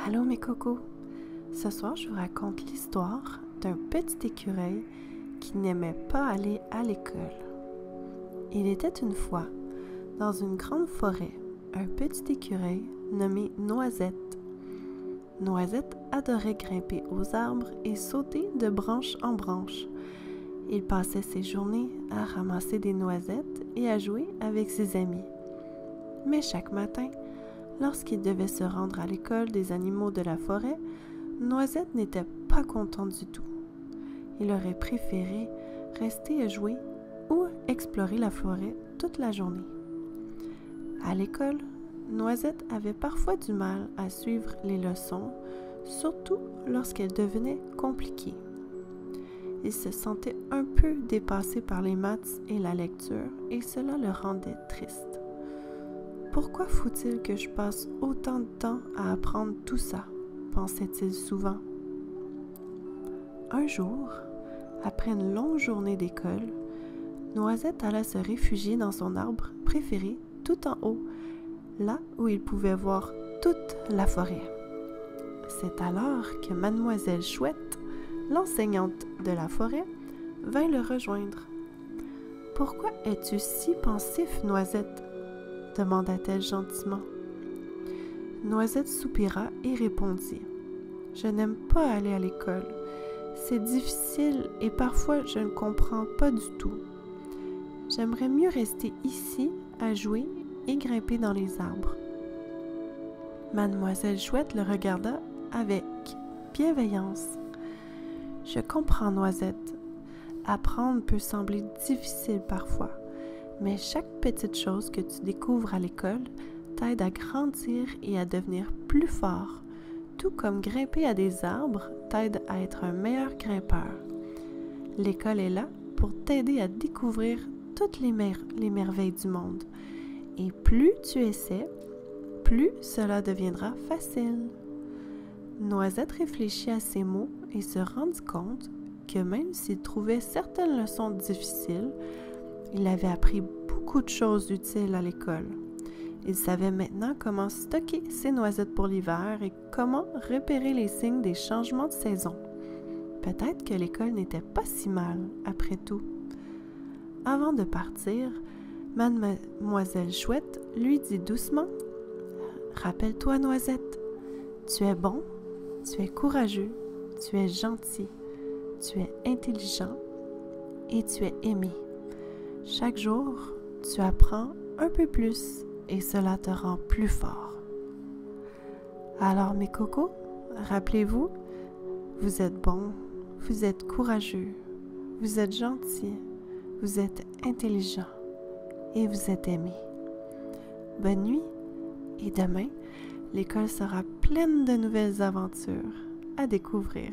Allô mes cocos, ce soir je vous raconte l'histoire d'un petit écureuil qui n'aimait pas aller à l'école. Il était une fois, dans une grande forêt, un petit écureuil nommé Noisette. Noisette adorait grimper aux arbres et sauter de branche en branche. Il passait ses journées à ramasser des noisettes et à jouer avec ses amis. Mais chaque matin, lorsqu'il devait se rendre à l'école des animaux de la forêt, Noisette n'était pas content du tout. Il aurait préféré rester à jouer ou explorer la forêt toute la journée. À l'école, Noisette avait parfois du mal à suivre les leçons, surtout lorsqu'elles devenaient compliquées. Il se sentait un peu dépassé par les maths et la lecture et cela le rendait triste. Pourquoi faut-il que je passe autant de temps à apprendre tout ça? Pensait-il souvent. Un jour, après une longue journée d'école, Noisette alla se réfugier dans son arbre préféré tout en haut, là où il pouvait voir toute la forêt. C'est alors que Mademoiselle Chouette, l'enseignante de la forêt, vint le rejoindre. « Pourquoi es-tu si pensif, Noisette ?» demanda-t-elle gentiment. Noisette soupira et répondit. « Je n'aime pas aller à l'école. C'est difficile et parfois je ne comprends pas du tout. J'aimerais mieux rester ici à jouer et grimper dans les arbres. » Mademoiselle Chouette le regarda avec bienveillance. « Je comprends, Noisette. Apprendre peut sembler difficile parfois. Mais chaque petite chose que tu découvres à l'école t'aide à grandir et à devenir plus fort, tout comme grimper à des arbres t'aide à être un meilleur grimpeur. L'école est là pour t'aider à découvrir toutes les merveilles du monde. Et plus tu essaies, plus cela deviendra facile. » Noisette réfléchit à ces mots et se rendit compte que même s'il trouvait certaines leçons difficiles, il avait appris beaucoup de choses utiles à l'école. Il savait maintenant comment stocker ses noisettes pour l'hiver et comment repérer les signes des changements de saison. Peut-être que l'école n'était pas si mal, après tout. Avant de partir, Mademoiselle Chouette lui dit doucement « Rappelle-toi, Noisette, tu es bon, tu es courageux, tu es gentil, tu es intelligent et tu es aimé. Chaque jour, tu apprends un peu plus et cela te rend plus fort. Alors mes cocos, rappelez-vous, vous êtes bons, vous êtes courageux, vous êtes gentils, vous êtes intelligents et vous êtes aimés. Bonne nuit et demain, l'école sera pleine de nouvelles aventures à découvrir.